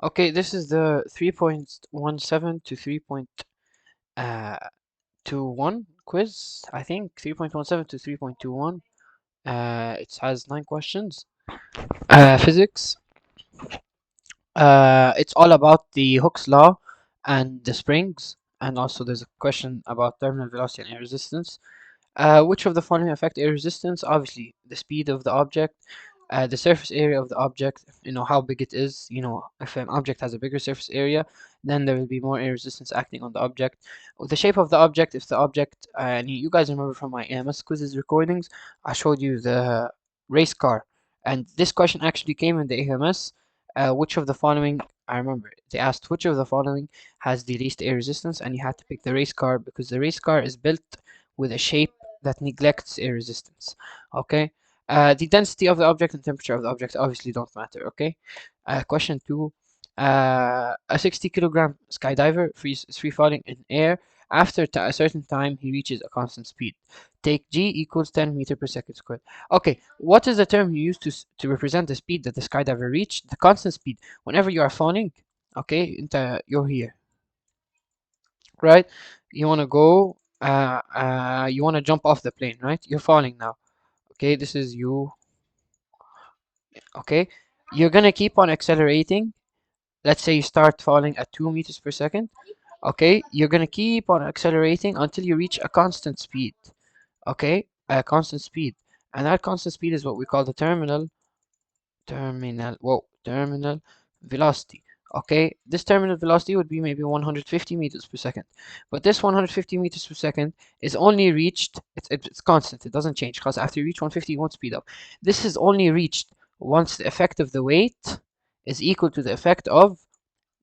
Okay, this is the 3.17 to 3.21 quiz. I think 3.17 to 3.21. It has 9 questions. Physics. It's all about the Hooke's law and the springs, and also there's a question about terminal velocity and air resistance. Which of the following affect air resistance? Obviously, the speed of the object, the surface area of the object, how big it is. If an object has a bigger surface area, then there will be more air resistance acting on the object. The shape of the object, if the object, and you guys remember from my AMS quizzes recordings, I showed you the race car, and this question actually came in the AMS. Which of the following, I remember, they asked which of the following has the least air resistance, and you had to pick the race car because the race car is built with a shape that neglects air resistance. Okay. The density of the object and temperature of the object obviously don't matter. Okay. Question two. A 60 kilogram skydiver is free falling in air. After a certain time, he reaches a constant speed. Take g equals 10 meter per second squared. Okay, what is the term you use to represent the speed that the skydiver reached? The constant speed. Whenever you are falling, okay, you're here, right? You want to go, you want to jump off the plane, right? You're falling now. Okay, this is you. Okay, you're gonna keep on accelerating. Let's say you start falling at 2 meters per second. Okay, you're gonna keep on accelerating until you reach a constant speed. Okay, a constant speed, and that constant speed is what we call the terminal velocity. Okay, this terminal velocity would be maybe 150 meters per second, but this 150 meters per second is only reached, it's constant, it doesn't change, because after you reach 150 you won't speed up. This is only reached once the effect of the weight is equal to the effect of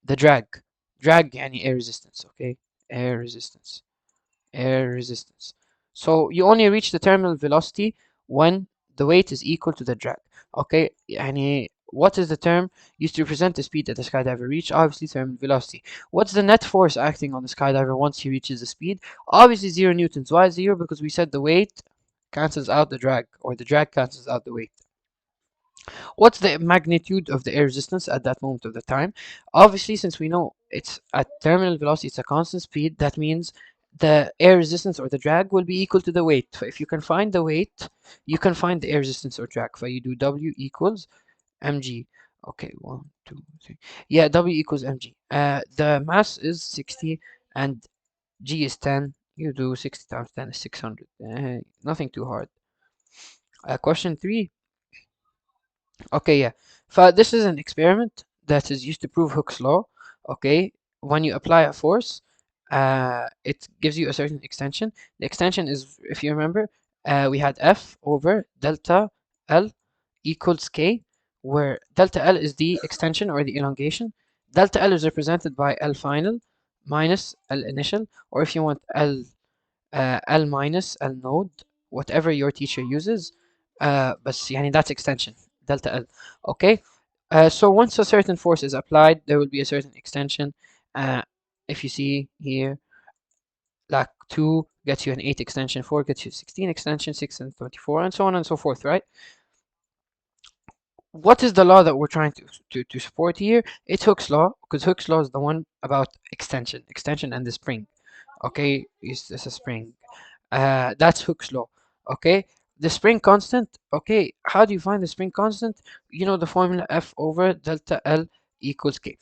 the drag يعني air resistance. Okay, air resistance, air resistance. So you only reach the terminal velocity when the weight is equal to the drag. Okay, يعني what is the term used to represent the speed that the skydiver reached? Obviously, terminal velocity. What's the net force acting on the skydiver once he reaches the speed? Obviously, 0 newtons. Why 0? Because we said the weight cancels out the drag, or the drag cancels out the weight. What's the magnitude of the air resistance at that moment of the time? Obviously, since we know it's at terminal velocity, it's a constant speed, that means the air resistance or the drag will be equal to the weight. So if you can find the weight, you can find the air resistance or drag. So you do W equals mg. Okay, 1, 2, 3. Yeah, W equals mg. The mass is 60 and g is 10. You do 60 times 10 is 600. Nothing too hard. Question 3. Okay, yeah. This is an experiment that is used to prove Hooke's law. Okay, when you apply a force, it gives you a certain extension. The extension is, if you remember, we had F over delta L equals K, where delta L is the extension or the elongation. Delta L is represented by L final minus L initial, or if you want L minus L node, whatever your teacher uses. بس يعني that's extension delta L. Okay, so once a certain force is applied, there will be a certain extension. Uh, if you see here, like 2 gets you an 8 extension, 4 gets you 16 extension, 6 and 24, and so on and so forth, right? What is the law that we're trying to support here? It's Hooke's law, because Hooke's law is the one about extension and the spring. Okay, is this a spring? That's Hooke's law. Okay, the spring constant. Okay, how do you find the spring constant? You know the formula F over delta L equals K.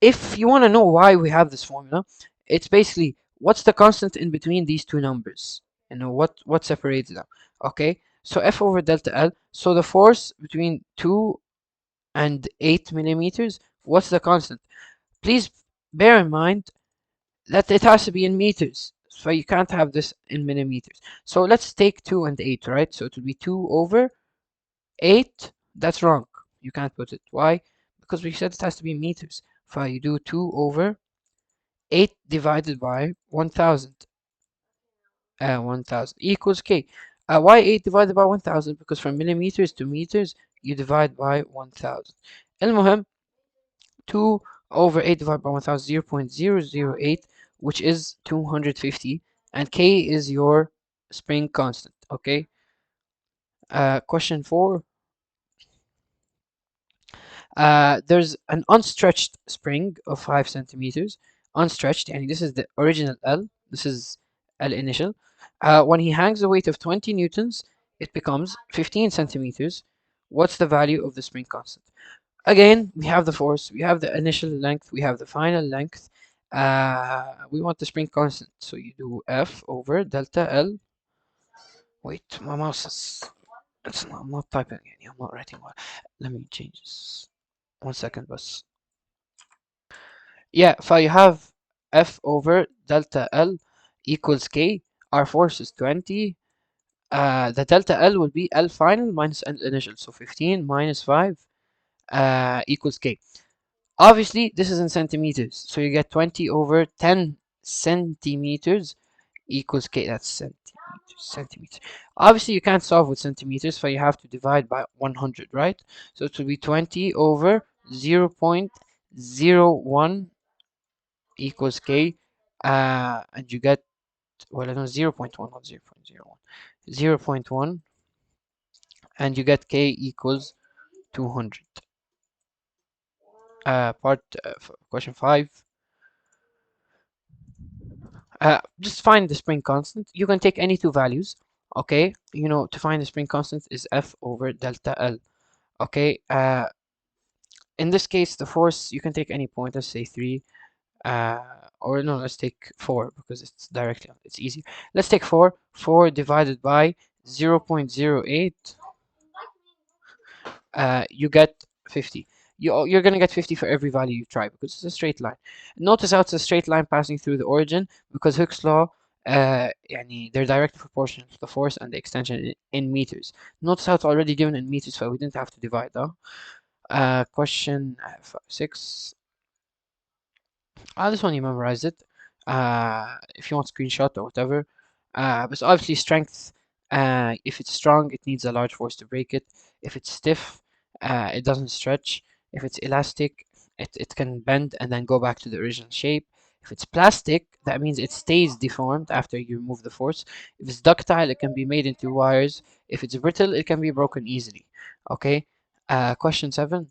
If you want to know why we have this formula, it's basically what's the constant in between these two numbers. What separates them. Okay, so F over delta L. So the force between 2 and 8 millimeters. What's the constant? Please bear in mind that it has to be in meters. So you can't have this in millimeters. So let's take 2 and 8, right? So it will be 2 over 8. That's wrong. You can't put it. Why? Because we said it has to be in meters. So you do 2 over 8 divided by 1000. 1000 equals K. Why 8 divided by 1000? Because from millimeters to meters, you divide by 1000. المهم, 2 over 8 divided by 1000, 0.008, which is 250, and K is your spring constant. Okay. Question 4. There's an unstretched spring of 5 centimeters. Unstretched, and this is the original L. This is L initial. When he hangs a weight of 20 newtons, it becomes 15 centimeters. What's the value of the spring constant? Again, we have the force, we have the initial length, we have the final length. We want the spring constant, so you do F over delta L. Wait, my mouse is. It's not, I'm not typing again. I'm not writing well. Let me change this. 1 second, but yeah. So you have F over delta L equals K. Our force is 20. The delta L will be L final minus L initial, so 15 minus 5 equals K. Obviously, this is in centimeters, so you get 20 over 10 centimeters equals K. That's centimeters. Obviously, you can't solve with centimeters, so you have to divide by 100, right? So it will be 20 over 0.01 equals K, and you get, well, I know 0.1, not 0.01, 0.1, and you get K equals 200. Question 5. Just find the spring constant. You can take any two values. Okay, to find the spring constant is F over delta L. Okay, in this case, the force, you can take any point. Let's say 3. Uh, or no, let's take 4 because it's easy. Let's take 4. 4 divided by 0.08. You get 50. You're gonna get 50 for every value you try because it's a straight line. Notice how it's a straight line passing through the origin because Hooke's law, they're directly proportional to the force and the extension in meters. Notice how it's already given in meters, so we didn't have to divide though. Question 6. This one you memorized it. If you want screenshot or whatever. But obviously strength. If it's strong, it needs a large force to break it. If it's stiff, it doesn't stretch. If it's elastic, it can bend and then go back to the original shape. If it's plastic, that means it stays deformed after you remove the force. If it's ductile, it can be made into wires. If it's brittle, it can be broken easily. Okay. Question 7.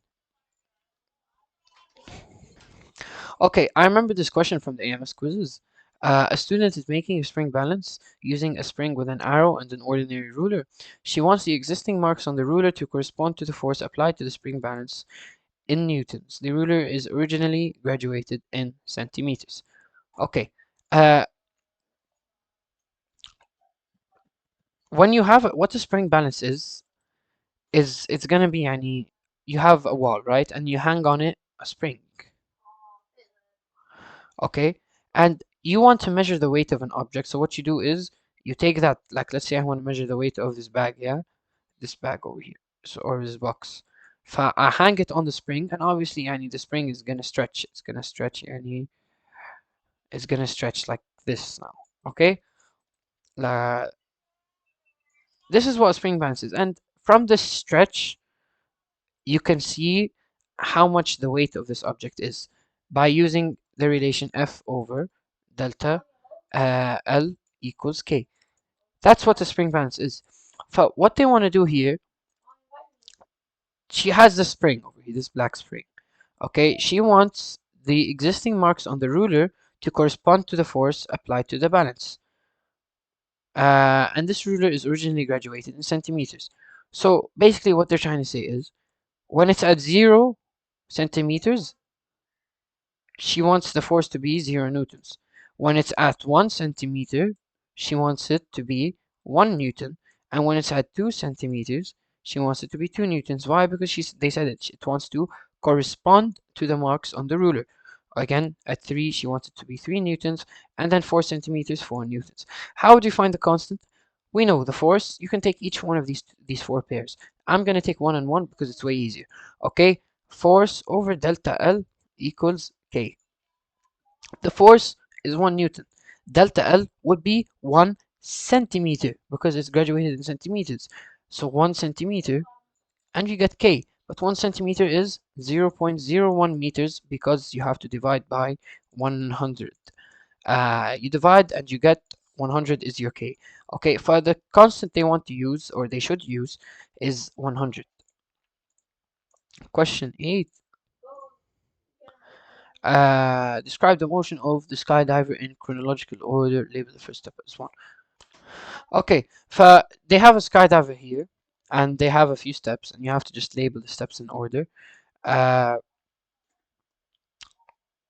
Okay, I remember this question from the AMS quizzes. A student is making a spring balance using a spring with an arrow and an ordinary ruler. She wants the existing marks on the ruler to correspond to the force applied to the spring balance in newtons. The ruler is originally graduated in centimeters. Okay, uh, when you have what a spring balance is it's gonna be any you have a wall, right, and you hang on it a spring. Okay, and you want to measure the weight of an object, so what you do is you take that, like let's say I want to measure the weight of this bag, yeah, this bag over here, so, or this box. I hang it on the spring, and obviously the spring is gonna stretch, it's gonna stretch like this now. Okay, uh, this is what a spring balance is, and from this stretch you can see how much the weight of this object is by using the relation F over delta L equals K. That's what the spring balance is. But what they want to do here, she has the spring over here, this black spring. Okay, she wants the existing marks on the ruler to correspond to the force applied to the balance. And this ruler is originally graduated in centimeters. So basically what they're trying to say is, when it's at 0 centimeters, she wants the force to be 0 newtons. When it's at 1 centimeter, she wants it to be 1 newton. And when it's at 2 centimeters, she wants it to be 2 newtons. Why? Because they said it wants to correspond to the marks on the ruler. Again, at 3, she wants it to be 3 newtons. And then 4 centimeters, 4 newtons. How do you find the constant? We know the force. You can take each one of these 4 pairs. I'm going to take 1 and 1 because it's way easier. Okay? Force over delta L equals K. The force is 1 newton. Delta L would be 1 centimeter because it's graduated in centimeters. So 1 centimeter, and you get K. But 1 centimeter is 0.01 meters because you have to divide by 100. You divide and you get 100 is your K. Okay, for the constant they want to use, or they should use, is 100. Question 8. Describe the motion of the skydiver in chronological order. Label the first step as one. Okay, they have a skydiver here, and they have a few steps, and you have to just label the steps in order. Uh,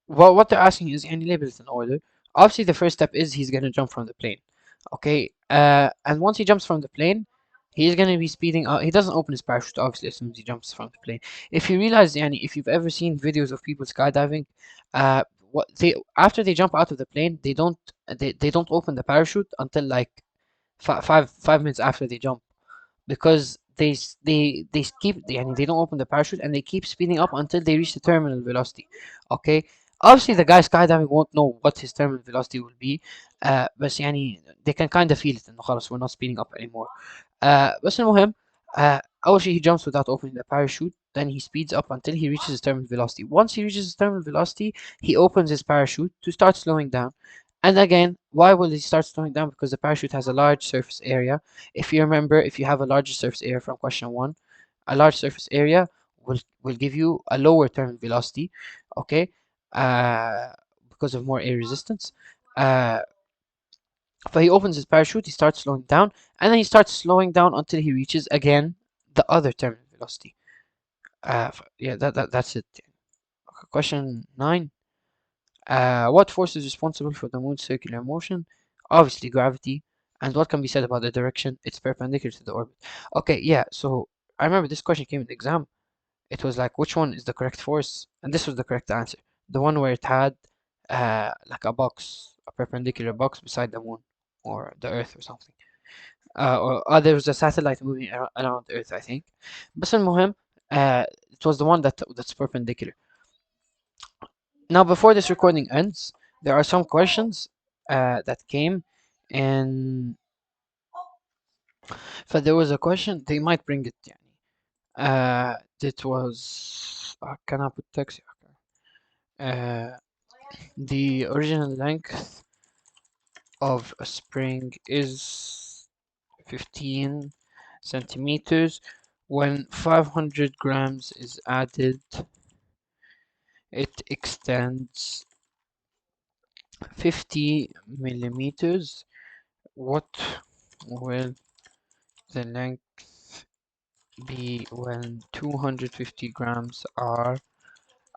well, what they're asking is, and you label it in order. Obviously, the first step is he's gonna jump from the plane. Okay, and once he jumps from the plane, he's gonna be speeding up. He doesn't open his parachute, obviously, as soon as he jumps from the plane. If you realize, yani, if you've ever seen videos of people skydiving, uh, what they after they jump out of the plane, they don't open the parachute until like five minutes after they jump, because they keep, and they don't open the parachute, and they keep speeding up until they reach the terminal velocity. Okay, obviously the guy skydiving won't know what his terminal velocity will be, بس يعني they can kind of feel it انه خلاص we're not speeding up anymore. بس المهم, أول شيء he jumps without opening the parachute, then he speeds up until he reaches his terminal velocity. Once he reaches his terminal velocity, he opens his parachute to start slowing down. And again, why will he start slowing down? Because the parachute has a large surface area. If you remember, if you have a larger surface area from question 1, a large surface area will give you a lower terminal velocity, okay, uh, because of more air resistance. Uh, so he opens his parachute, he starts slowing down, and then he starts slowing down until he reaches again the other terminal velocity. Yeah, that's it. Okay, question 9. What force is responsible for the moon's circular motion? Obviously, gravity. And what can be said about the direction? It's perpendicular to the orbit. Okay, yeah, so I remember this question came in the exam. It was like, which one is the correct force? And this was the correct answer. The one where it had like a box, a perpendicular box beside the moon or the earth or something. There was a satellite moving around Earth, I think. بس المهم, it was the one that's perpendicular. Now, before this recording ends, there are some questions that came, and there was a question they might bring it. يعني. It was can I put text? The original length of a spring is 15 centimeters. When 500 grams is added, it extends 50 millimeters. What will the length be when 250 grams are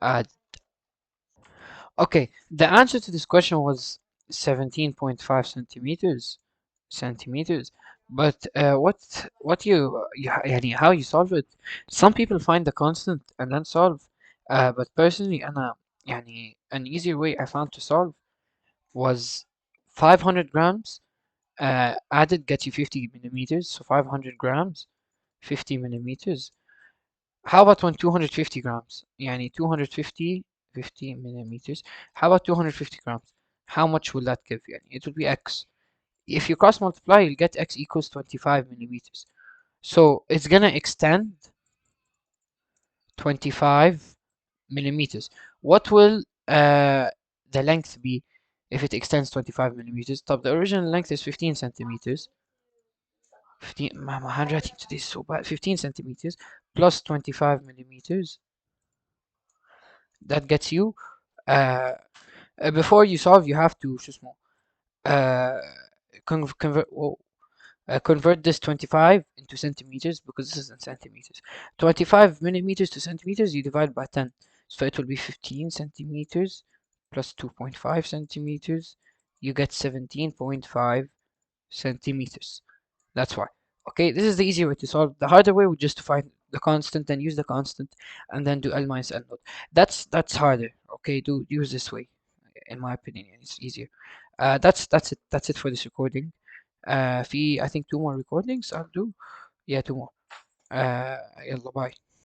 added? Okay, the answer to this question was 17.5 centimeters. But يعني how you solve it? Some people find the constant and then solve. But personally, أنا يعني an easier way I found to solve was 500 grams added gets you 50 millimeters. So 500 grams, 50 millimeters. How about when 250 grams? يعني 250 50 millimeters. How about 250 grams? How much will that give you? It will be x. If you cross multiply, you'll get x equals 25 millimeters. So it's gonna extend 25 millimeters. What will the length be if it extends 25 millimeters? طب the original length is 15 centimeters. 15, my handwriting today is so bad. 15 centimeters plus 25 millimeters. That gets you uh, before you solve, you have to شو اسمه uh, convert convert this 25 into centimeters, because this is in centimeters. 25 millimeters to centimeters, you divide by 10. So it will be 15 centimeters plus 2.5 centimeters. You get 17.5 centimeters. That's why. Okay, this is the easier way to solve. The harder way would just to find the constant, then use the constant, and then do L minus L naught. That's harder. Okay, do use this way, in my opinion. It's easier. That's it. That's it for this recording. في I think 2 more recordings I'll do. Yeah, 2 more. يلا باي.